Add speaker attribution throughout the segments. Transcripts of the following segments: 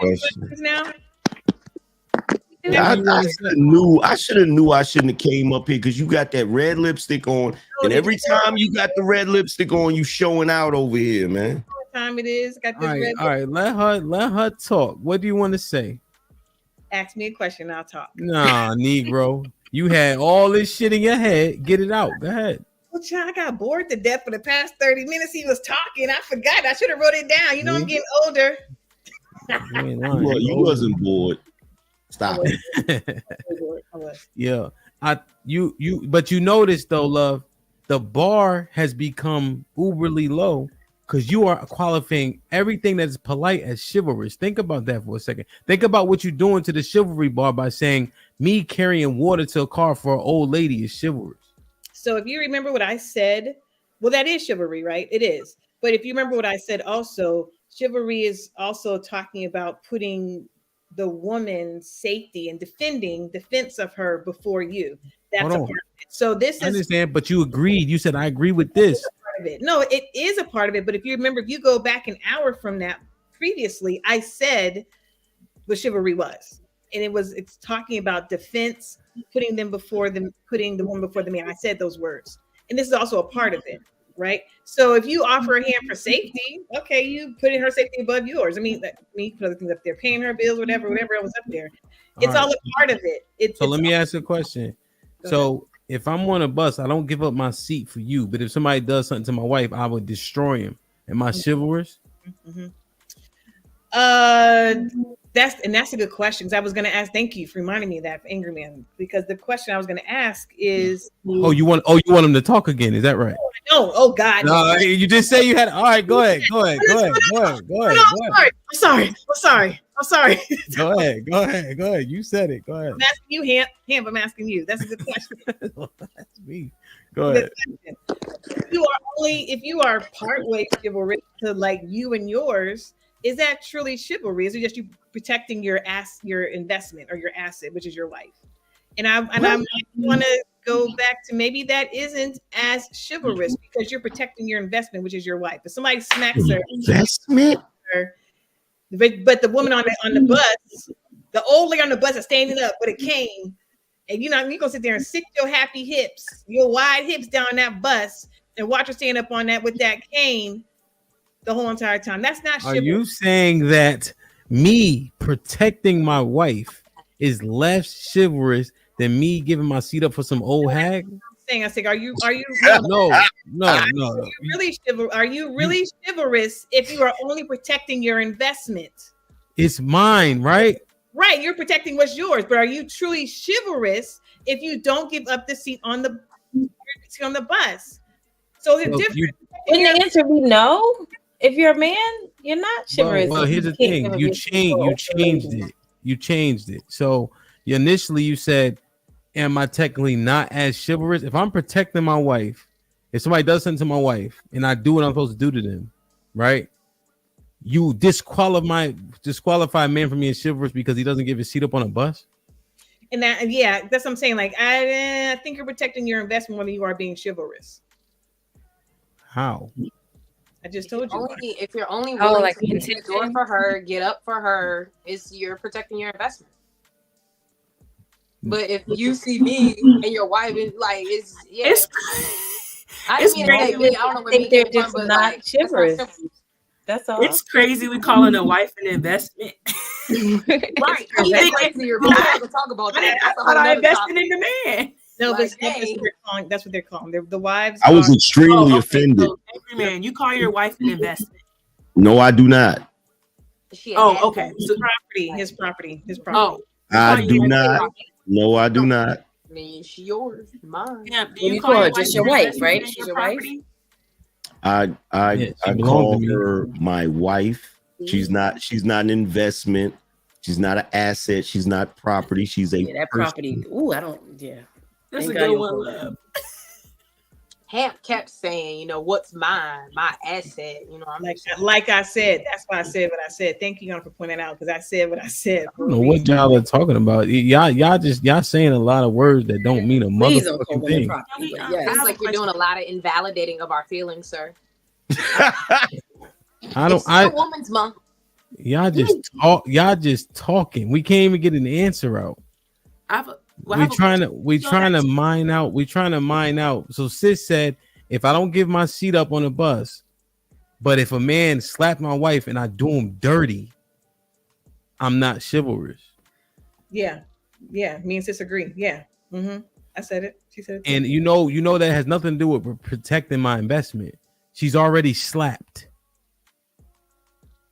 Speaker 1: question.
Speaker 2: Now.
Speaker 1: Yeah, I should have knew I shouldn't have came up here because you got that red lipstick on, and every time you got the red lipstick on, you showing out over here, man.
Speaker 2: What time it is? Got this
Speaker 3: all right. Let her talk. What do you want to say?
Speaker 2: Ask me a question, I'll talk.
Speaker 3: Nah, Negro, you had all this shit in your head. Get it out. Go ahead.
Speaker 2: Well, child, I got bored to death for the past 30 minutes. He was talking. I forgot. I should have wrote it down. You know, I'm getting older.
Speaker 1: You wasn't bored. Stop
Speaker 2: it.
Speaker 3: Yeah. But you notice though, love, the bar has become uberly low because you are qualifying everything that's polite as chivalrous. Think about that for a second. Think about what you're doing to the chivalry bar by saying me carrying water to a car for an old lady is chivalrous.
Speaker 2: So if you remember what I said, well, that is chivalry, right? It is. But if you remember what I said also, chivalry is also talking about putting the woman's safety and defense of her before you. That's a part of it. So this
Speaker 3: I understand, but you agreed. You said I agree with this.
Speaker 2: Part of it. No, it is a part of it. But if you remember, if you go back an hour from that previously, I said what chivalry was, and it's talking about defense, putting the woman before the man. I said those words, and this is also a part of it. Right. So if you offer a hand for safety, okay, you put in her safety above yours. I mean, me put other things up there, paying her bills, whatever else up there. It's all a part of it.
Speaker 3: So let me ask you a question. So if I'm on a bus, I don't give up my seat for you. But if somebody does something to my wife, I would destroy him. Am I chivalrous?
Speaker 2: Mm-hmm. That's a good question. Because I was going to ask. Thank you for reminding me of that, Angry Man. Because the question I was going to ask is,
Speaker 3: you want him to talk again? Is that right?
Speaker 2: No. Oh God.
Speaker 3: No, you just say you had. All right, go ahead.
Speaker 2: No, I'm sorry.
Speaker 3: Go ahead. You said it. Go ahead.
Speaker 2: I'm asking you, Ham. I'm asking you. That's a good question.
Speaker 3: That's me. Go ahead.
Speaker 2: If you are partway chivalrous to like you and yours, is that truly chivalry? Is it just you protecting your investment or your asset, which is your wife? And I want to go back to maybe that isn't as chivalrous because you're protecting your investment, which is your wife. If somebody smacks her
Speaker 1: investment,
Speaker 2: but the woman on the bus, the old lady on the bus is standing up with a cane, and you're gonna sit there and sit your happy hips, your wide hips down that bus, and watch her stand up on that with that cane the whole entire time. That's not chivalry.
Speaker 3: Are you saying that me protecting my wife is less chivalrous than me giving my seat up for some old hag?
Speaker 2: I said, are you
Speaker 3: no.
Speaker 2: Are you really chivalrous if you are only protecting your investment?
Speaker 3: It's mine, right?
Speaker 2: Right, you're protecting what's yours, but are you truly chivalrous if you don't give up the seat on the bus? So it's different.
Speaker 4: Wouldn't the answer be no? If you're a man, you're not chivalrous.
Speaker 3: Well, here's the thing: you changed it. You changed it. So initially you said, am I technically not as chivalrous? If I'm protecting my wife, if somebody does something to my wife and I do what I'm supposed to do to them, right? You disqualify a man from being chivalrous because he doesn't give his seat up on a bus?
Speaker 2: And that's what I'm saying. Like, I think you're protecting your investment whether you are being chivalrous.
Speaker 3: How?
Speaker 2: I just told you.
Speaker 5: If you're only willing to get the door for her, get up for her, you're protecting your investment. But if you see me and your wife, it's crazy. I don't know where they're just not chivalrous.
Speaker 4: That's all.
Speaker 6: It's crazy we calling a wife an investment.
Speaker 5: Right. You're going to talk about that.
Speaker 6: I invested in the man.
Speaker 2: No, but that's what they're calling. The wives.
Speaker 1: I was extremely offended.
Speaker 6: So, angry man, you call your wife an investment?
Speaker 1: No, I do not.
Speaker 6: Okay.
Speaker 2: So his property.
Speaker 6: Oh,
Speaker 1: I do not. No, I do not.
Speaker 5: I mean, she's yours, mine.
Speaker 6: Yeah,
Speaker 4: you call her just your wife, right? She's your wife.
Speaker 1: I call her my wife. She's not an investment. She's not an asset. She's not property. She's
Speaker 4: that property. Ooh, I don't. Yeah.
Speaker 6: That's a good one.
Speaker 5: Hamp kept saying, what's mine, my asset. I'm
Speaker 2: like I said. That's why I said what I said. Thank you, for pointing out because I said what I said.
Speaker 3: I don't know what y'all are talking about. Y'all saying a lot of words that don't mean a motherfucking thing.
Speaker 5: It's like you're doing a lot of invalidating of our feelings, sir.
Speaker 3: I don't.
Speaker 5: It's a woman's month.
Speaker 3: Y'all just talking. We can't even get an answer out. We trying to mine out. So sis said, if I don't give my seat up on the bus, but if a man slapped my wife and I do him dirty, I'm not chivalrous.
Speaker 2: Yeah. Me and sis agree. Yeah. I said it. She said it.
Speaker 3: And you know that has nothing to do with protecting my investment. She's already slapped.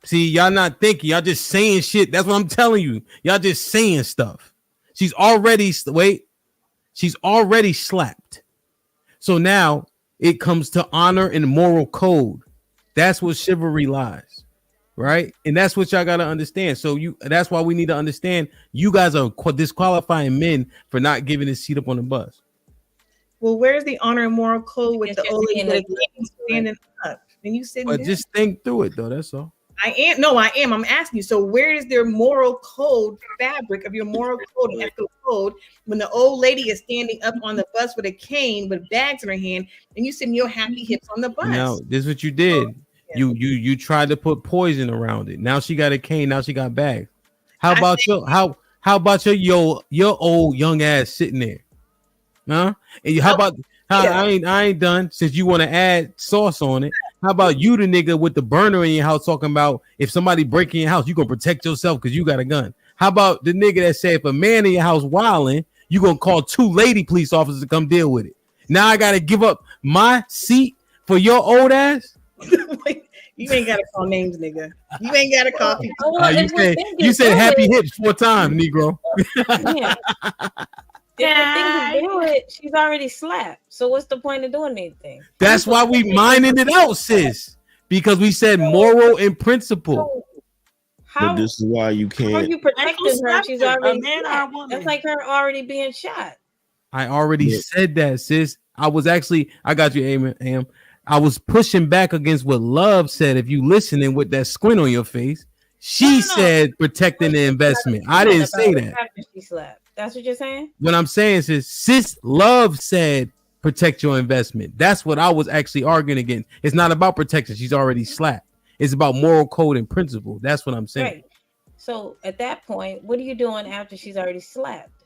Speaker 3: See, y'all not thinking. Y'all just saying shit. That's what I'm telling you. Y'all just saying stuff. She's already slapped. So now it comes to honor and moral code. That's what chivalry lies, right? And that's what y'all got to understand. So that's why we need to understand you guys are disqualifying men for not giving his seat up on the bus.
Speaker 2: Well, where's the honor and moral code with the old lady standing up and you sitting down?
Speaker 3: Just think through it, though. That's all.
Speaker 2: I am. I'm asking you. So where is their moral code fabric of your moral code and ethical code when the old lady is standing up on the bus with a cane with bags in her hand and you sitting your happy hips on the bus?
Speaker 3: Now, this is what you did. You tried to put poison around it. Now she got a cane. Now she got bags. How about your old young ass sitting there? Huh? And I ain't done since you want to add sauce on it. How about you, the nigga with the burner in your house, talking about if somebody break in your house, you gonna protect yourself because you got a gun? How about the nigga that said if a man in your house wilding, you gonna call 2 lady police officers to come deal with it? Now I gotta give up my seat for your old ass.
Speaker 2: You ain't gotta call names, nigga. You ain't gotta call people.
Speaker 3: You said happy hips 4 times, Negro.
Speaker 4: Yeah. If the thing to do it, she's already slapped. So what's the point of doing anything?
Speaker 3: That's why we mining it out, sis. Because we said moral and principle.
Speaker 1: But this is why you can't.
Speaker 4: How are you protecting her? She's already slapped. That's like her already being shot.
Speaker 3: I already said that, sis. I got you, Am. I was pushing back against what Love said. If you listening with that squint on your face, she said protecting the investment. I didn't say that.
Speaker 4: She slapped. That's what you're saying?
Speaker 3: What I'm saying is, sis Love said protect your investment. That's what I was actually arguing against. It's not about protection. She's already slapped. It's about moral code and principle. That's what I'm saying.
Speaker 4: Right. So at that point, what are you doing after she's already slapped?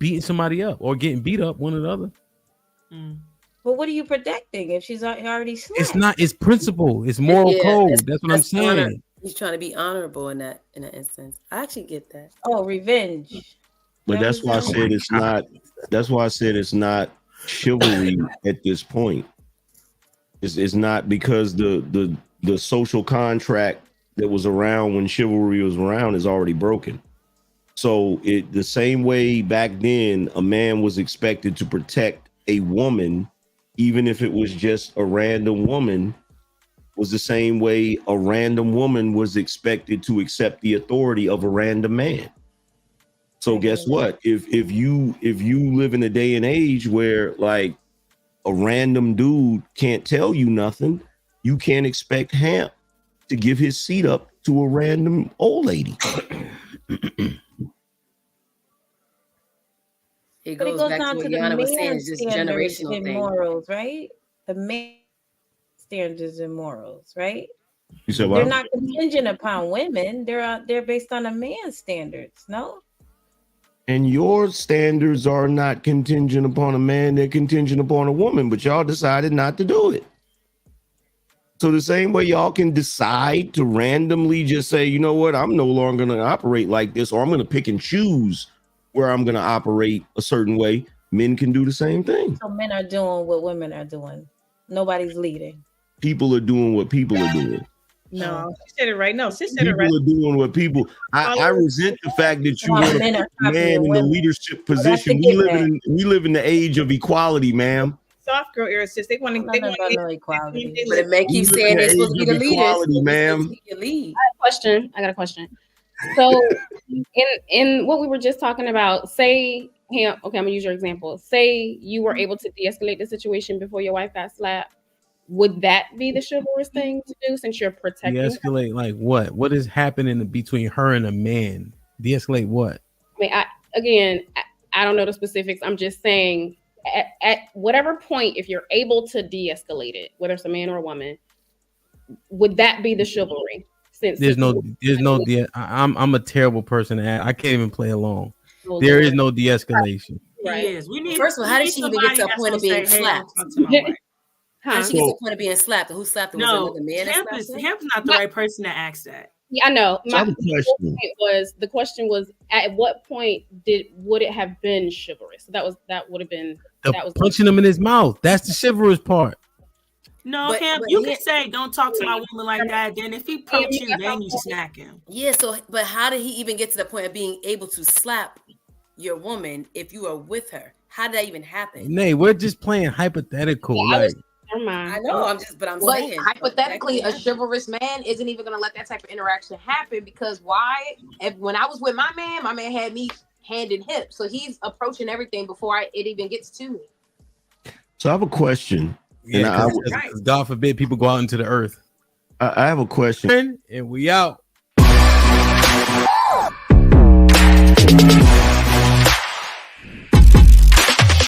Speaker 3: Beating somebody up or getting beat up, one or the other.
Speaker 4: But what are you protecting if she's already slapped?
Speaker 3: It's principle. It's moral code. That's what I'm saying.
Speaker 7: Honor. He's trying to be honorable in that instance. I actually get that.
Speaker 4: Oh, revenge.
Speaker 1: But that's why I said it's not. That's why I said it's not chivalry at this point. It's not because the social contract that was around when chivalry was around is already broken. So the same way back then, a man was expected to protect a woman, even if it was just a random woman, was the same way a random woman was expected to accept the authority of a random man. So guess what? If you live in a day and age where like a random dude can't tell you nothing, you can't expect Hamp to give his seat up to a random old lady.
Speaker 7: It goes back to what Yana was saying, it's just generational thing.
Speaker 4: Morals, right? The man standards and morals, right?
Speaker 1: You said what?
Speaker 4: They're not contingent upon women. They're based on a man's standards, no?
Speaker 1: And your standards are not contingent upon a man, they're contingent upon a woman, but y'all decided not to do it. So the same way y'all can decide to randomly just say, you know what, I'm no longer going to operate like this, or I'm going to pick and choose where I'm going to operate a certain way. Men can do the same thing.
Speaker 4: So men are doing what women are doing. Nobody's leading.
Speaker 1: People are doing what people are doing.
Speaker 2: No, she said it right. No, she said it right.
Speaker 1: People are doing what people. I resent the fact that you want a man in a leadership position. We live in the age of equality, ma'am.
Speaker 2: Soft girl era, sis. They want
Speaker 4: no equality.
Speaker 7: But it may keep saying they're supposed to be the leaders.
Speaker 1: Ma'am.
Speaker 5: I got a question. So, in what we were just talking about, say, okay, I'm gonna use your example. Say you were able to de-escalate the situation before your wife got slapped. Would that be the chivalrous thing to do since you're protecting?
Speaker 3: De-escalate like what? What is happening between her and a man? De-escalate what?
Speaker 5: I mean, I don't know the specifics. I'm just saying at whatever point, if you're able to de-escalate it, whether it's a man or a woman, would that be the chivalry?
Speaker 3: There's no I'm a terrible person to ask. I can't even play along.
Speaker 5: Oh,
Speaker 3: There
Speaker 5: Lord.
Speaker 3: is no de-escalation.
Speaker 5: Right.
Speaker 6: He is. We need.
Speaker 7: First of all, how did she even get to a point of being slapped? How did she get to the point of being slapped? And who slapped her? Was
Speaker 6: No,
Speaker 7: another man that slapped her?
Speaker 6: Hamp's not the right person to ask that.
Speaker 5: Yeah, I know.
Speaker 1: So I have a
Speaker 5: The question was at what point would it have been chivalrous? That would have been
Speaker 3: punching him in his mouth. That's the chivalrous part.
Speaker 6: No, Hamp, you can say don't talk to my woman like that. Then if he approach you, then you smack him.
Speaker 7: Yeah, but how did he even get to the point of being able to slap your woman if you are with her? How did that even happen?
Speaker 3: Nay, we're just playing hypothetical.
Speaker 5: Yeah,
Speaker 7: I know, I'm saying.
Speaker 8: Hypothetically, a chivalrous man isn't even gonna let that type of interaction happen because why? When I was with my man had me hand in hip, so he's approaching everything before it even gets to me.
Speaker 1: So I have a question.
Speaker 3: Yeah, God forbid people go out into the earth.
Speaker 1: I have a question.
Speaker 3: And we out.